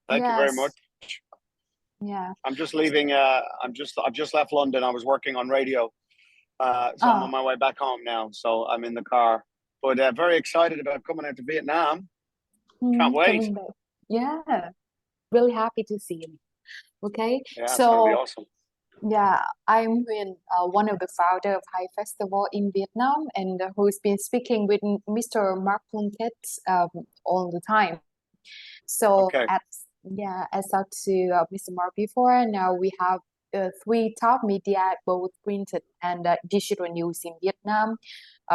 Thank you very much. Yes. Yeah. I'm just leaving. I've just left London. I was working on radio, so I'm on Oh, my way back home now. So I'm in the car, but very excited about coming out to Vietnam. Can't wait. coming back. Yeah. Really happy to see you. Okay. Yeah, it's going to be So awesome. yeah, I'm with one of the founder of High Festival in Vietnam, and who's been speaking with Mr. Mark Plunkett all the time. So Okay, as talked to Mr. Mark before, now we have three top media, both printed and digital news in Vietnam,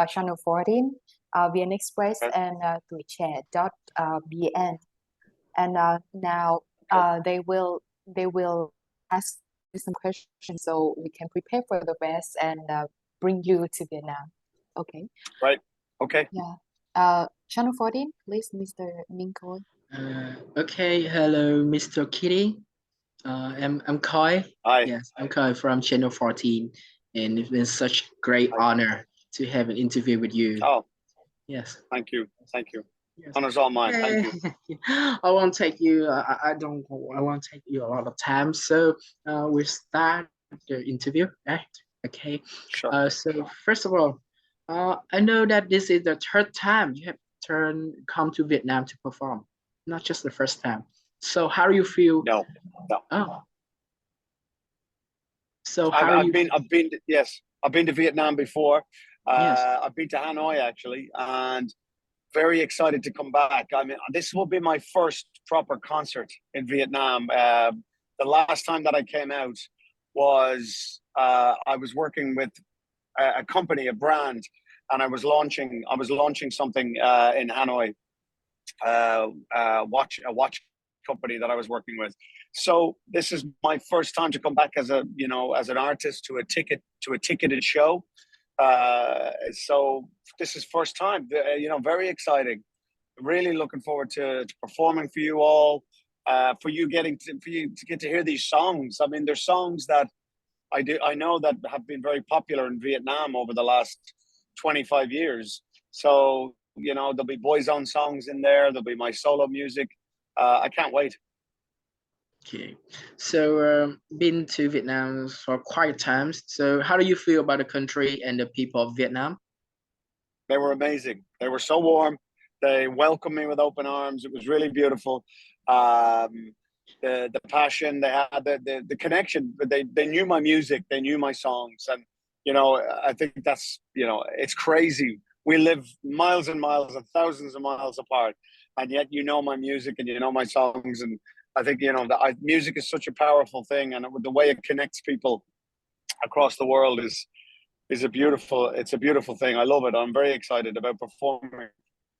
Channel 14, VN Express, okay, and Tuổi Trẻ .vn. And now okay. they will ask you some questions so we can prepare for the rest and bring you to Vietnam. Okay. Right. Okay. Yeah. Channel 14, please, Mr. Minko. Okay, hello, Mr. Keating. I'm Kai. Hi. Yes, I'm Kai from Channel 14, and it's been such great Hi. honor to have an interview with you. Oh, Yes. thank you. Thank you. Yes. Honor's all mine. Thank Okay. you. I won't take you. I won't take you a lot of time. So we start the interview. Right? Okay. Sure. So first of all, I know that this is the third time you have come to Vietnam to perform, not just the first time. So how do you feel? No, no. Oh, so how do you? Yes, I've been to Vietnam before. Yes. I've been to Hanoi actually, and very excited to come back. I mean, this will be my first proper concert in Vietnam. The last time that I came out was I was working with a company, a brand, and I was launching something in Hanoi, a watch company that I was working with. So this is my first time to come back as as an artist to a ticketed show. So this is first time. Very exciting. Really looking forward to performing for you all. For you to get to hear these songs. I mean, there's songs that I know that have been very popular in Vietnam over the last 25 years. So there'll be Boyzone songs in there. There'll be my solo music. I can't wait. Okay. So been to Vietnam for quite times. So how do you feel about the country and the people of Vietnam? They were amazing. They were so warm. They welcomed me with open arms. It was really beautiful. The passion they had, the connection. But they knew my music. They knew my songs, and I think that's it's crazy. We live miles and miles and thousands of miles apart, and yet my music and my songs. And I think music is such a powerful thing, and the way it connects people across the world is a beautiful thing. I love it. I'm very excited about performing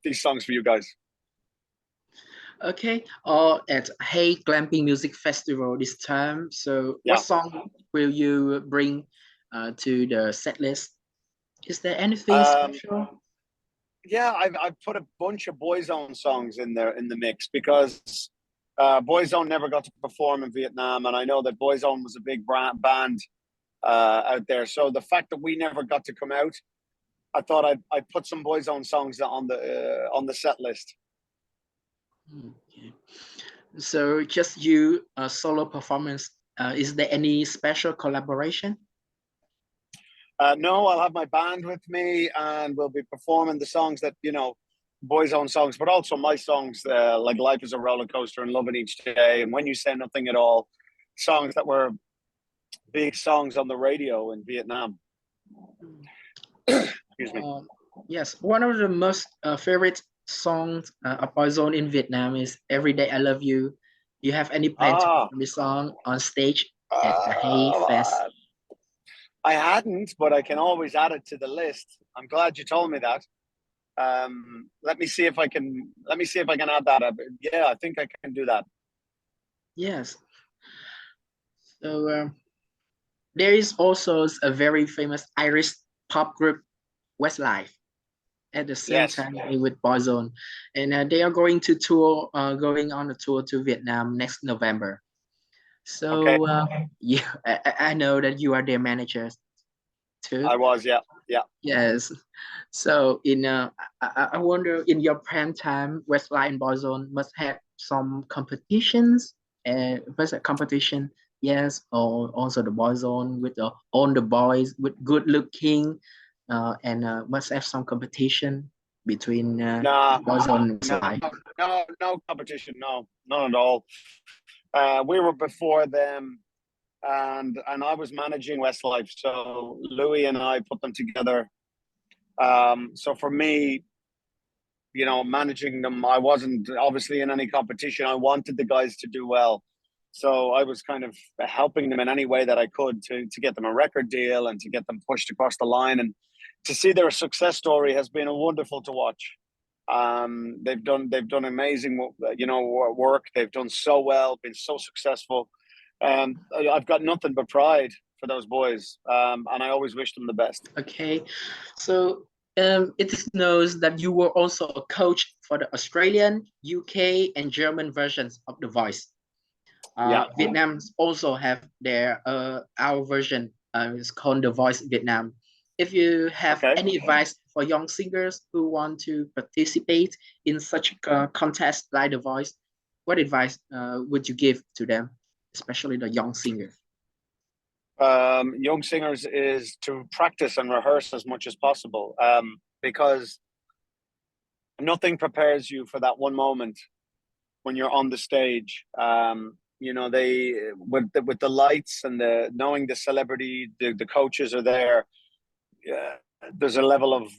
these songs for you guys. Okay. At Hey Glamping Music Festival this time. So Yeah. what song will you bring to the set list? Is there anything special? Yeah, I've put a bunch of Boyzone songs in there in the mix because Boyzone never got to perform in Vietnam, and I know that Boyzone was a big band out there. So the fact that we never got to come out, I thought I'd put some Boyzone songs on the set list. Okay. So just you solo performance. Is there any special collaboration? No, I'll have my band with me, and we'll be performing the songs that Boyzone songs, but also my songs like "Life Is a Roller Coaster" and "Loving Each Day" and "When You Say Nothing at All," songs that were big songs on the radio in Vietnam. Excuse me. Yes, one of the most favorite songs of Boyzone in Vietnam is "Every Day I Love You." Do you have any plan to perform this song on stage at the Hey Fest? I hadn't, but I can always add it to the list. I'm glad you told me that. Let me see if I can. Let me see if I can add that up. Yeah, I think I can do that. Yes. So there is also a very famous Irish pop group, Westlife, at the same time with Boyzone, and they are going to tour, going on a tour to Vietnam next November. So yeah, I know that you are their manager too. I was, yeah. Yes. So I wonder in your prime time, Westlife and Boyzone must have some competitions and was a competition, yes, or also the boy zone with all the boys with good looking, and must have some competition between Nah, boy zone and no, Westlife. no competition. No, none at all. We were before them, and I was managing Westlife. So Louis and I put them together. So for me, managing them, I wasn't obviously in any competition. I wanted the guys to do well. So I was kind of helping them in any way that I could to get them a record deal and to get them pushed across the line. And to see their success story has been wonderful to watch. They've done amazing, work. They've done so well, been so successful. I've got nothing but pride for those boys, and I always wish them the best. Okay, so it is known that you were also a coach for the Australian, UK, and German versions of The Voice. Yeah. Vietnam also have their our version. It's called The Voice Vietnam. If you have Okay. any advice for young singers who want to participate in such a contest like The Voice, what advice would you give to them, especially the young singers? Young singers is to practice and rehearse as much as possible, because nothing prepares you for that one moment when you're on the stage. They with the lights and the knowing the celebrity, the coaches are there. There's a level of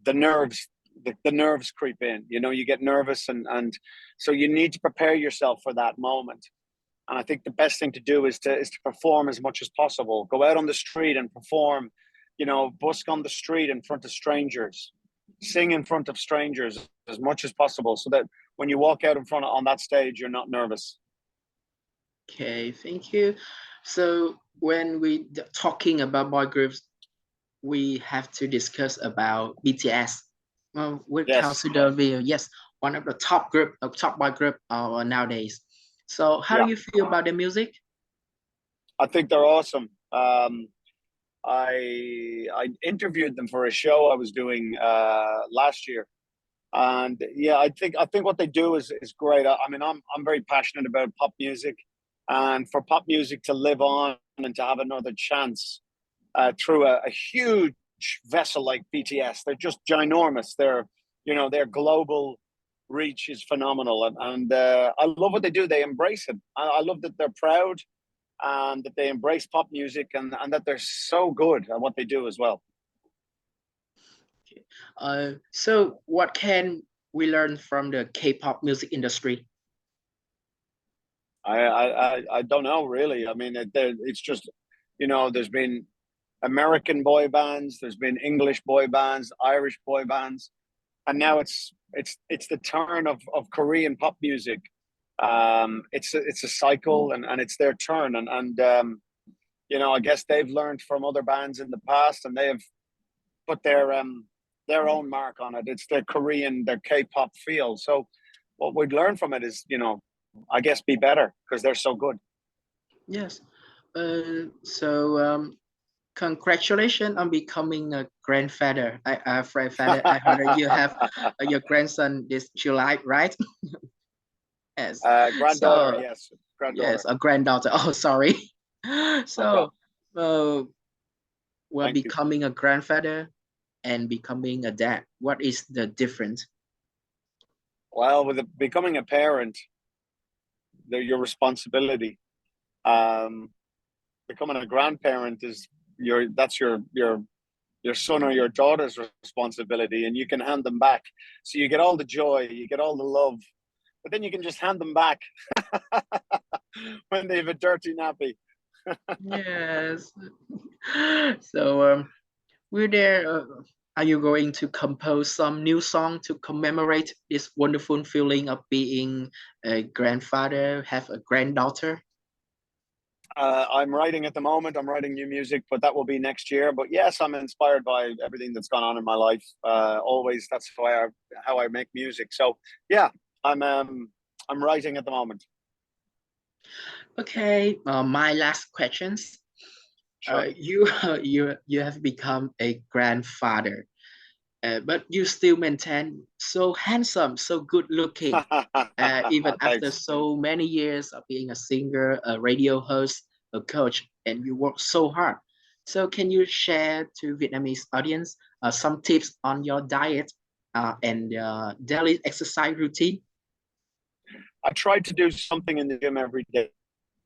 the nerves. The nerves creep in. You get nervous, and so you need to prepare yourself for that moment. And I think the best thing to do is to perform as much as possible. Go out on the street and perform. Busk on the street in front of strangers, sing in front of strangers as much as possible, so that when you walk out in front on that stage, you're not nervous. Okay, thank you. So when we talking about boy groups, we have to discuss about BTS. We Yes, consider be yes one of the top group, top boy group nowadays. So how do yeah, you feel about the music? I think they're awesome. I interviewed them for a show I was doing last year, and yeah, I think what they do is great. I mean, I'm very passionate about pop music, and for pop music to live on and to have another chance through a huge vessel like BTS. They're just ginormous. Their global reach is phenomenal, and I love what they do. They embrace it. I love that they're proud and that they embrace pop music, and that they're so good at what they do as well. So what can we learn from the K-pop music industry? I don't know really. I mean, it's just there's been American boy bands, there's been English boy bands, Irish boy bands, and now it's the turn of Korean pop music. It's a cycle, and it's their turn, and I guess they've learned from other bands in the past, and they have put their own mark on it. It's their K-pop feel. So what we'd learn from it is, I guess, be better because they're so good. Yes. So congratulations on becoming a grandfather. I heard that you have your grandson this July, right? Yes. Granddaughter, So yes, granddaughter. yes, a granddaughter. Oh, sorry. So, uh, we're Thank you. becoming a grandfather and becoming a dad. What is the difference? Well, with becoming a parent, they're your responsibility. Um, Becoming a grandparent is your son or your daughter's responsibility, and you can hand them back. So you get all the joy, you get all the love, but then you can just hand them back when they have a dirty nappy. Yes. So, will there, are you going to compose some new song to commemorate this wonderful feeling of being a grandfather, have a granddaughter? I'm writing at the moment. I'm writing new music, but that will be next year. But yes, I'm inspired by everything that's gone on in my life. Always, that's how I make music. So yeah, I'm writing at the moment. Okay, my last questions. Sure. You you have become a grandfather. but you still maintain so handsome, so good looking, even after Thanks. so many years of being a singer, a radio host, a coach, and you work so hard. So can you share to Vietnamese audience some tips on your diet and daily exercise routine? I try to do something in the gym every day.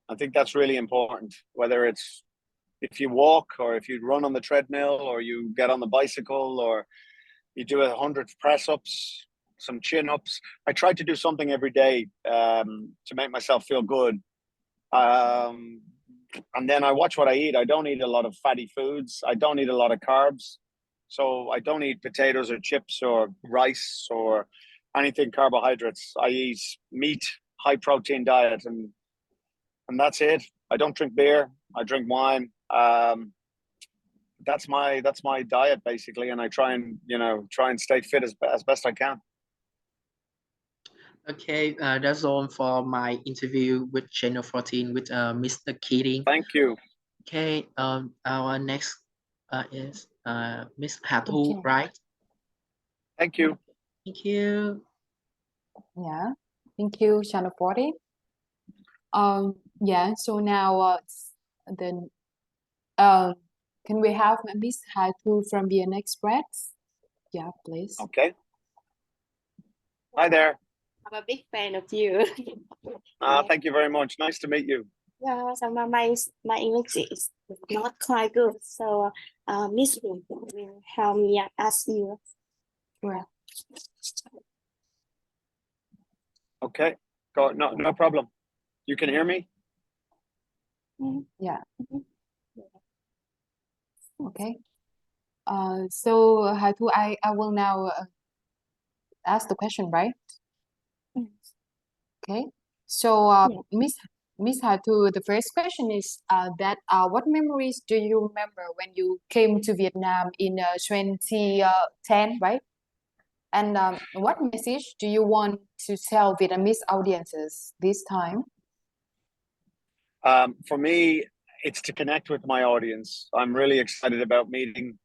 I think that's really important, whether it's if you walk or if you run on the treadmill or you get on the bicycle or you do 100 press ups, some chin ups. I try to do something every day to make myself feel good. Um, and then I watch what I eat. I don't eat a lot of fatty foods. I don't eat a lot of carbs. So I don't eat potatoes or chips or rice or anything carbohydrates. I eat meat, high protein diet, and that's it. I don't drink beer. I drink wine. That's my diet basically, and I try and stay fit as best I can. Okay, that's all for my interview with Channel 14 with Mr. Keating. Thank you. Okay, our next is Miss Hà Thu, Okay. right? Thank you. Thank you. Yeah, thank you, Channel 40. Yeah, so now then can we have Miss Hà Thu from VN Express? Yeah, please. Okay. Hi there. I'm a big fan of you. Thank you very much. Nice to meet you. Yeah, so my English is not quite good. So Miss will help me ask you. Sure. Okay. Go. No problem. You can hear me? Yeah. Mhm. Okay. So Hà Thu, I will now ask the question, right? Mm. Okay. So Yeah. Miss Hà Thu, the first question is that what memories do you remember when you came to Vietnam in 2010, right? And what message do you want to tell Vietnamese audiences this time? For me, it's to connect with my audience. I'm really excited about meeting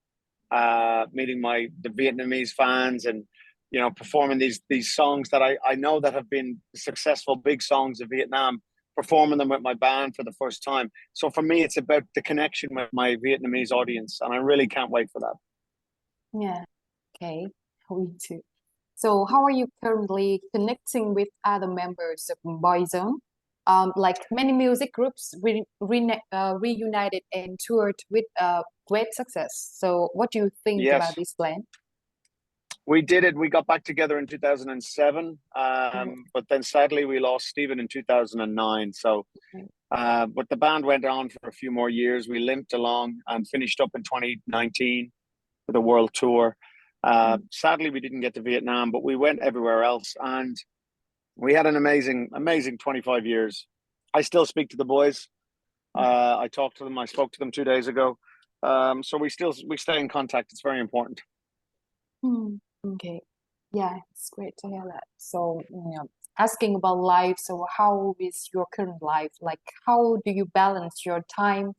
the Vietnamese fans and performing these songs that I know that have been successful big songs of Vietnam, performing them with my band for the first time. So for me, it's about the connection with my Vietnamese audience, and I really can't wait for that. Yeah. Okay. Me too. So how are you currently connecting with other members of Boyzone? Like many music groups reunited and toured with great success. So what do you think about Yes, this plan? we did it. We got back together in 2007, Mm, but then sadly we lost Stephen in 2009. So, okay. but the band went on for a few more years. We limped along and finished up in 2019 with a world tour. Sadly, we didn't get to Vietnam, but we went everywhere else, and we had an amazing 25 years. I still speak to the boys. I talked to them. I spoke to them 2 days ago. So we stay in contact. It's very important. Okay. Yeah, it's great to hear that. So, asking about life, so how is your current life? Like, how do you balance your time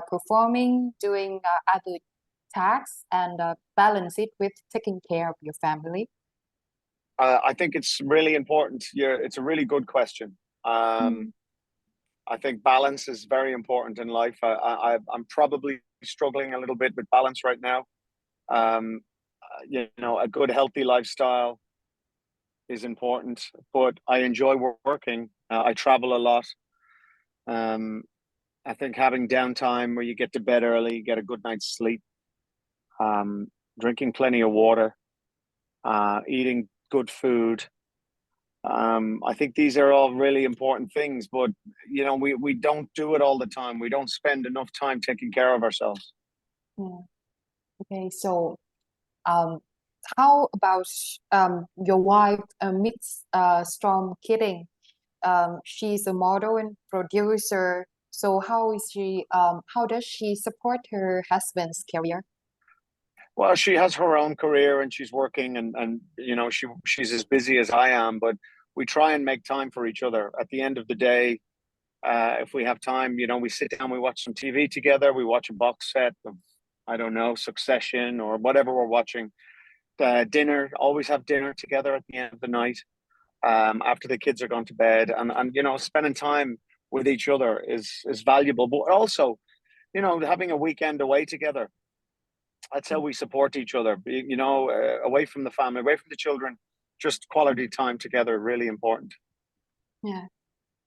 performing, doing other tasks, and balance it with taking care of your family? I think it's really important. It's a really good question. Mm, I think balance is very important in life. I'm probably struggling a little bit with balance right now. Um, a good healthy lifestyle is important, but I enjoy working. I travel a lot. Um, I think having downtime where you get to bed early, you get a good night's sleep, um, drinking plenty of water, eating good food. I think these are all really important things, but we don't do it all the time. We don't spend enough time taking care of ourselves. yeah. Okay, so um, how about your wife, Miss Storm Keating? She's a model and producer. So how is she? How does she support her husband's career? Well, she has her own career and she's working, and she's as busy as I am, but we try and make time for each other. At the end of the day, if we have time, we sit down, we watch some TV together, we watch a box set of, I don't know, Succession or whatever we're watching. dinner. Always have dinner together at the end of the night, after the kids are gone to bed, and you know, spending time with each other is valuable. But also, you know, having a weekend away together. That's how we support each other. You know, away from the family, away from the children, just quality time together, really important. Yeah.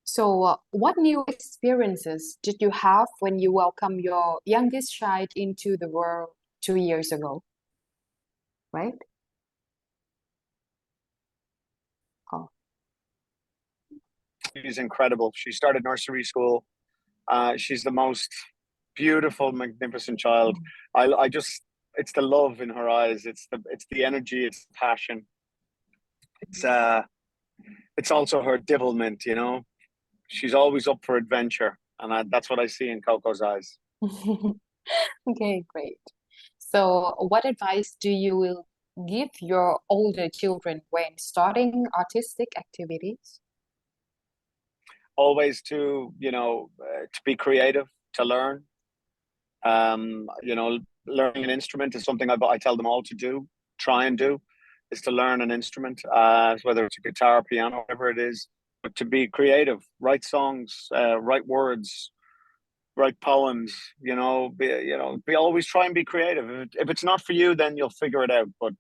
So, what new experiences did you have when you welcomed your youngest child into the world 2 years ago? Right? Oh. She's incredible. She started nursery school. She's the most beautiful, magnificent child. I just, it's the love in her eyes. It's the energy. It's the passion. It's also her devilment. You know, she's always up for adventure, and that's what I see in Coco's eyes. Okay, great. So, what advice do you give your older children when starting artistic activities? Always to, you know, to be creative, to learn. You know, learning an instrument is something I tell them all to do, try and do, is to learn an instrument, whether it's a guitar, piano, whatever it is, but to be creative, write songs, write words, write poems. You know, be always try and be creative. If it's not for you, then you'll figure it out. But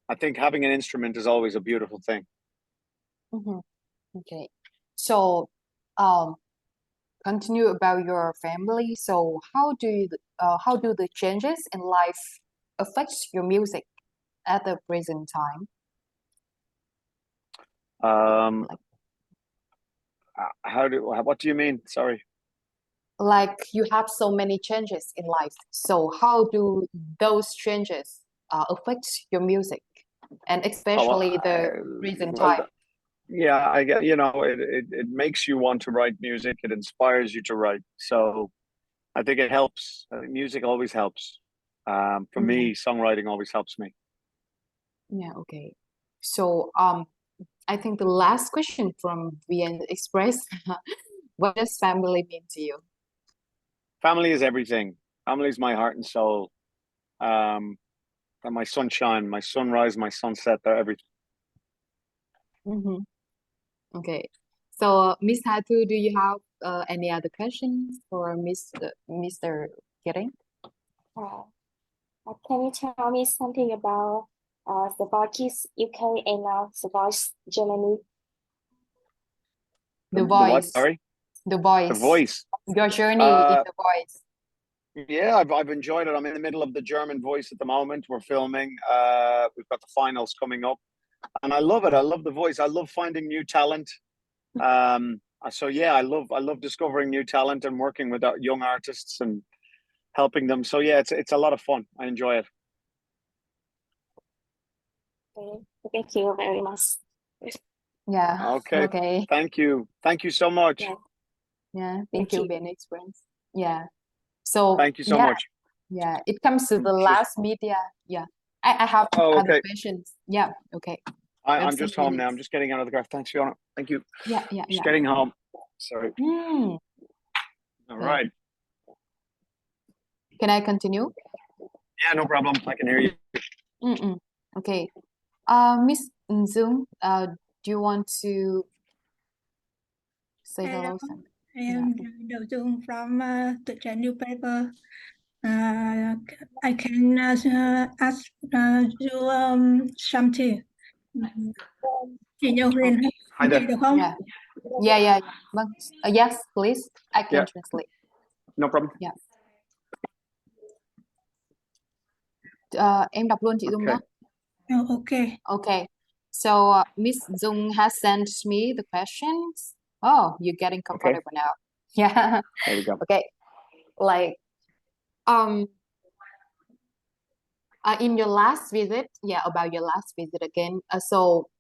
I think having an instrument is always a beautiful thing. Mhm. Okay. So, um, continue about your family. So, how do the changes in life affect your music at the present time? Um, Like, what do you mean? Sorry. like you have so many changes in life. So, how do those changes affect your music, and Oh, especially the recent well, time? yeah, I get, you know, it makes you want to write music. It inspires you to write. So I think it helps. I think music always helps. For Yeah, me, songwriting always helps me. yeah, okay. So, I think the last question from VN Express, what does family mean to you? Family is everything. Family is my heart and soul. Um, and my sunshine, my sunrise, my sunset. They're everything. Mm-hmm. Okay. So, Miss Hatu, do you have any other questions for Mr. Keating? Uh, can you tell me something about the Voice UK and the Voice Germany? The The what? Voice, Sorry, The the Voice, voice. your journey in Uh, The Voice. yeah, I've enjoyed it. I'm in the middle of the German voice at the moment. We're filming. We've got the finals coming up, and I love it. I love the voice. I love finding new talent. So yeah, I love discovering new talent and working with young artists and helping them. So yeah, it's a lot of fun. I enjoy it. Okay. Thank you very much. Yeah. Okay, Okay. thank you so much. Yeah, Yeah. thank Thank you, you. Ben Experience. Yeah. So Thank you so yeah, much. yeah. It comes to the Just last media. Yeah. I have oh, other okay. questions. Yeah. Okay. I'm 15 just home now. I'm minutes. just getting out of the car. Thanks, Fiona. Thank you. Yeah. Yeah. Just Yeah. getting home. Sorry. Hmm. All Okay. right. Can I continue? Yeah, no problem. I can hear you. Mm-mm. Okay. Miss Zoom, do you want to say Hello, hello? Something? I Yeah. am Đậu Dung from the Trend newspaper. I can ask you something. Chị Nhung Huyền Hi chị there. được không? Yeah. Yeah. Yeah. Vâng. Yes, please. I can Yeah, translate. no problem. Yeah. Em đọc luôn chị Dung Okay. nhé. Oh, okay. Okay. So Miss Dung has sent me the questions. Oh, you're getting Okay. comfortable now. Yeah. There we go. Okay. Like, in your last visit, yeah, about your last visit again.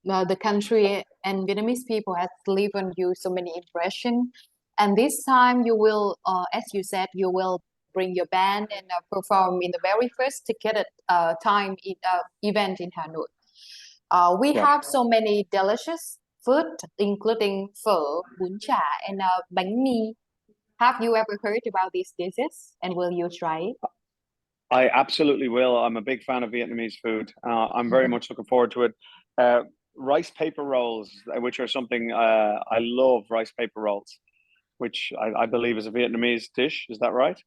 The country and Vietnamese people has left on you so many impressions, and this time you will, as you said, you will bring your band and perform in the very first ticketed time event in Hanoi. We Yeah. have so many delicious food, including phở, bún chả, and bánh mì. Have you ever heard about these dishes, and will you try it? I absolutely will. I'm a big fan of Vietnamese food. I'm very much looking forward to it. Uh, Rice paper rolls, which are something I love. Rice paper rolls, which I believe is a Vietnamese dish. Is that right?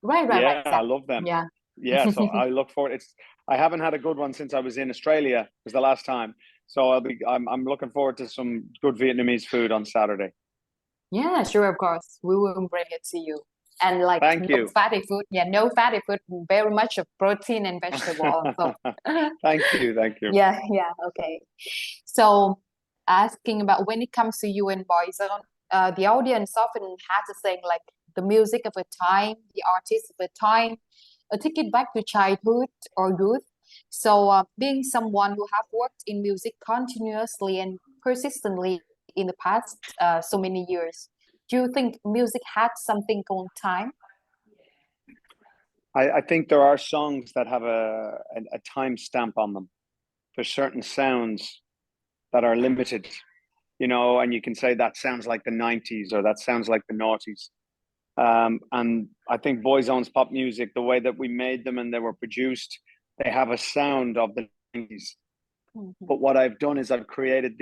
Right, Yeah, I exactly. love them. Yeah. Yeah, so I look forward. I haven't had a good one since I was in Australia. It was the last time. So I'm looking forward to some good Vietnamese food on Saturday. Yeah, sure, of course. We will bring it to you. And like Thank no you. fatty food. Yeah, no fatty food, very much of protein and vegetable also. Thank you, thank you. Yeah, okay. So asking about when it comes to you and Boyzone, the audience often has a saying like the music of a time, the artist of a time, a ticket back to childhood or youth. So being someone who have worked in music continuously and persistently in the past so many years, do you think music had something on time? I think there are songs that have a time stamp on them. There's certain sounds that are limited, and you can say that sounds like the 90s or that sounds like the noughties. And I think Boyzone's pop music, the way that we made them and they were produced, they have a sound of the 90s. Mm-hmm. But what I've done is I've created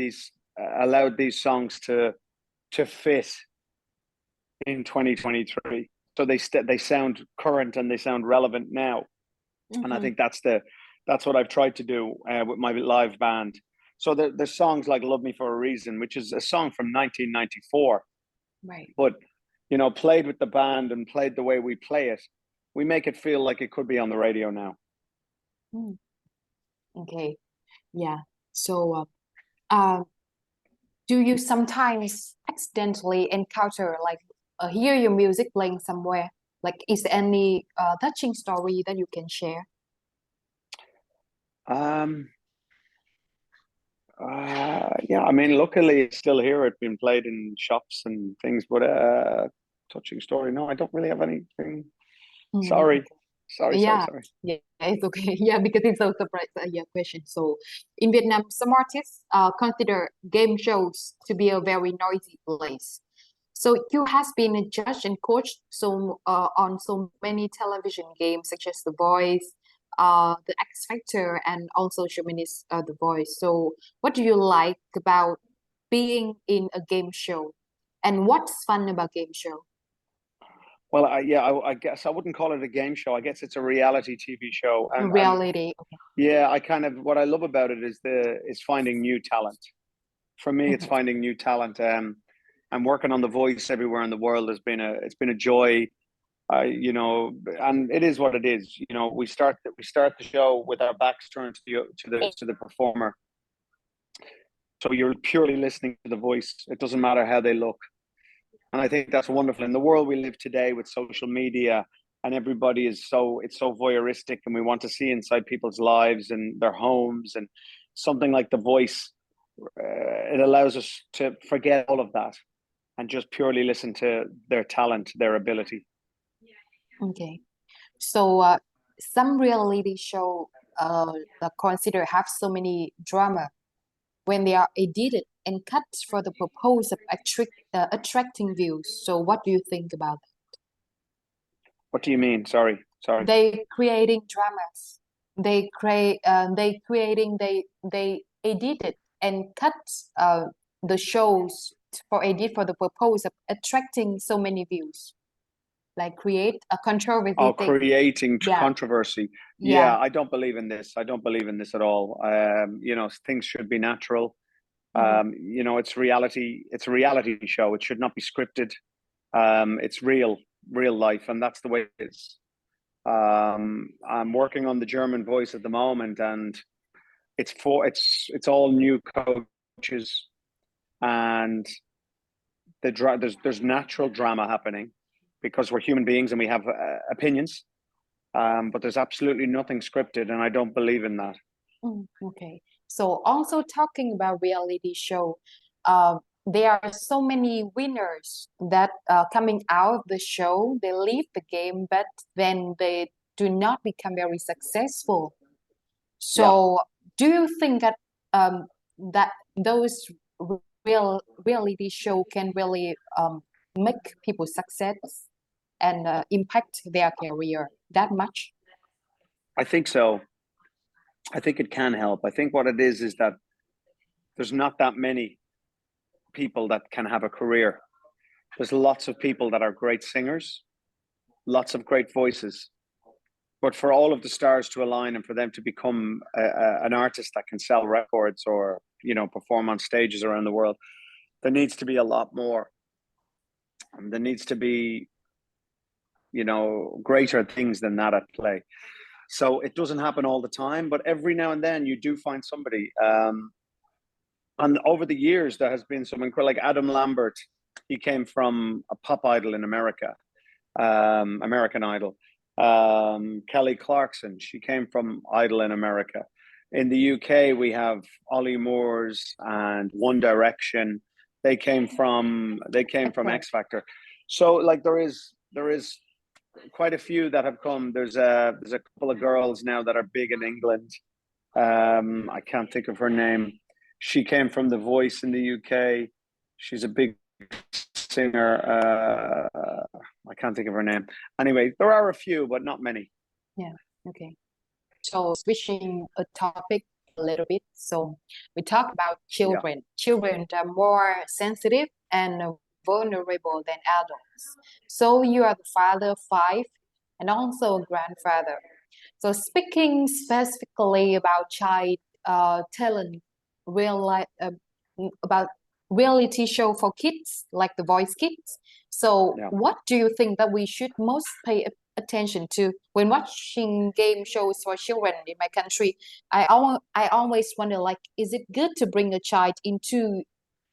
allowed these songs to fit in 2023. So they sound current and they sound relevant now. And I Mm-hmm. think that's what I've tried to do with my live band. So there's songs like "Love Me for a Reason," which is a song from 1994, Right. but played with the band and played the way we play it, we make it feel like it could be on the radio now. Mm. Okay. Yeah. So uh, do you sometimes accidentally encounter like hear your music playing somewhere? Like, is there any touching story that you can share? Um, yeah, I mean, luckily it's still here. It's been played in shops and things, but touching story. No, I don't really have anything. Sorry, sorry, sorry, Yeah, sorry. yeah, it's okay. Yeah, because it's a surprise yeah, question. So in Vietnam, some artists consider game shows to be a very noisy place. So you has been a judge and coach on so many television games such as The Voice, The X Factor, and also Germany's The Voice. So what do you like about being in a game show, and what's fun about game show? Well, I guess I wouldn't call it a game show. I guess it's a reality TV show, and Reality. Okay. yeah, what I love about it is finding new talent. For me, it's Mhm. finding new talent. And working on The Voice everywhere in the world it's been a joy. And it is what it is. We start the show with our backs turned to the performer. So you're purely listening to the voice. It doesn't matter how they look. And I think that's wonderful. In the world we live today with social media and everybody it's so voyeuristic and we want to see inside people's lives and their homes, and something like The Voice, it allows us to forget all of that and just purely listen to their talent, their ability. Okay. So some reality show that consider have so many drama when they are edited and cut for the purpose of attracting views. So what do you think about that? What do you mean? Sorry. They creating dramas. They edited and cut the shows for the purpose of attracting so many views. Like create a controversy thing. Creating Yeah. controversy. Yeah. I don't believe in this. I don't believe in this at all. Things should be natural. Mhm. It's reality. It's a reality show. It should not be scripted. It's real life, and that's the way it is. I'm working on the German Voice at the moment, and it's all new coaches, and there's natural drama happening because we're human beings and we have opinions. But there's absolutely nothing scripted, and I don't believe in that. Okay. So also talking about reality show, uh, there are so many winners that coming out of the show, they leave the game, but then they do not become very successful. So do you think that that those reality show can really make people success and impact their career that much? I think so. I think it can help. I think what it is that there's not that many people that can have a career. There's lots of people that are great singers, lots of great voices, but for all of the stars to align and for them to become an artist that can sell records or, you know, perform on stages around the world, there needs to be a lot more. There needs to be, you know, greater things than that at play. So it doesn't happen all the time, but every now and then you do find somebody. And over the years, there has been some incredible, like Adam Lambert. He came from a pop idol in America, American Idol. Kelly Clarkson, she came from Idol in America. In the UK, we have Ollie Moores and One Direction. They came from X Factor. So like there is quite a few that have come. There's a couple of girls now that are big in England. I can't think of her name. She came from The Voice in the UK. She's a big singer. I can't think of her name. Anyway, there are a few, but not many. Yeah, okay. So switching a topic a little bit. So we talk about children. Children are more sensitive and vulnerable than adults. So you are the father of 5 and also a grandfather. So speaking specifically about child talent, about reality show for kids like The Voice Kids. So what do you think that we should most pay attention to when watching game shows for children in my country? I always wonder, like, is it good to bring a child into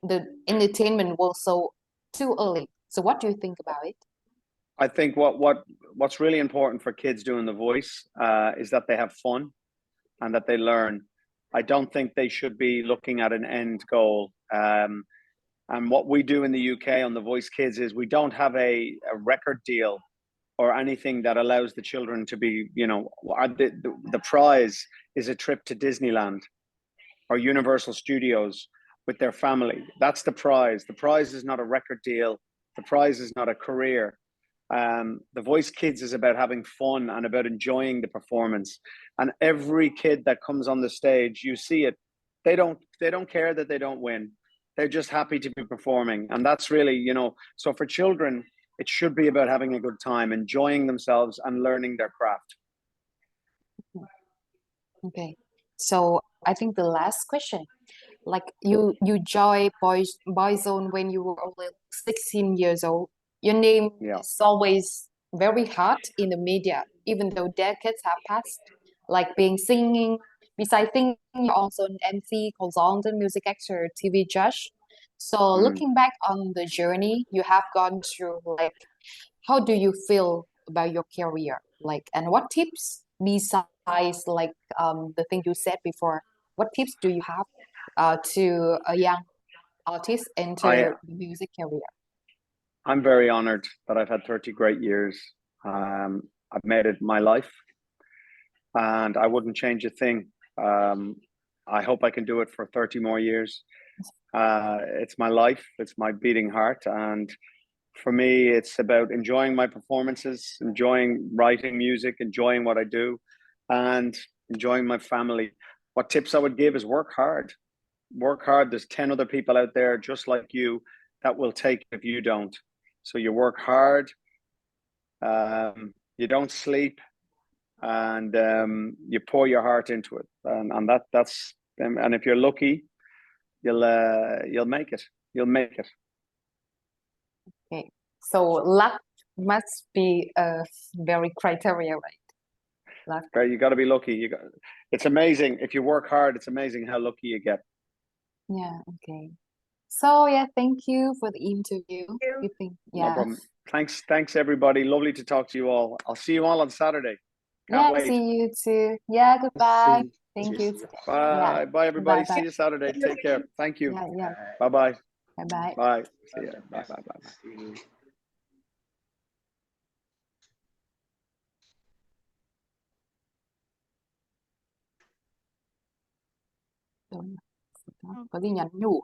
the entertainment world so too early? So what do you think about it? I think what's really important for kids doing The Voice is that they have fun and that they learn. I don't think they should be looking at an end goal. And what we do in the UK on The Voice Kids is we don't have a record deal or anything that allows the children to be, you know, the prize is a trip to Disneyland or Universal Studios with their family. That's the prize. The prize is not a record deal. The prize is not a career. The Voice Kids is about having fun and about enjoying the performance. And every kid that comes on the stage, you see it. They don't care that they don't win. They're just happy to be performing. And that's really, you know, so for children, it should be about having a good time, enjoying themselves and learning their craft. Okay. So I think the last question, like you joined Boyzone when you were only 16 years old. Your name is always very hot in the media, even though decades have passed. Like being singing, besides singing, you're also an MC, consultant, music actor, TV judge. So looking back on the journey you have gone through, like, how do you feel about your career? Like, and what tips besides like the thing you said before? What tips do you have to a young artist enter the music career? I'm very honored that I've had 30 great years. I've made it my life and I wouldn't change a thing. I hope I can do it for 30 more years. It's my life, it's my beating heart. And for me, it's about enjoying my performances, enjoying writing music, enjoying what I do, and enjoying my family. What tips I would give is work hard. Work hard. There's 10 other people out there just like you that will take it if you don't. So you work hard, you don't sleep, and you pour your heart into it. And that's and if you're lucky, you'll make it. You'll make it. Okay, so luck must be a very criteria, right? Luck. Right, you got to be lucky. It's amazing if you work hard. It's amazing how lucky you get. Yeah. Okay. So yeah, thank you for the interview. You think, No problem. Thanks everybody. Lovely to talk to you all. I'll see you all on Saturday. Can't wait. See you too. Yeah, goodbye. Thank you. Bye. Bye everybody. Bye. See you Saturday. Take care. Thank you. Yeah. Bye-bye. Bye. Bye. See you. Bye. Có gì nhắn nhủ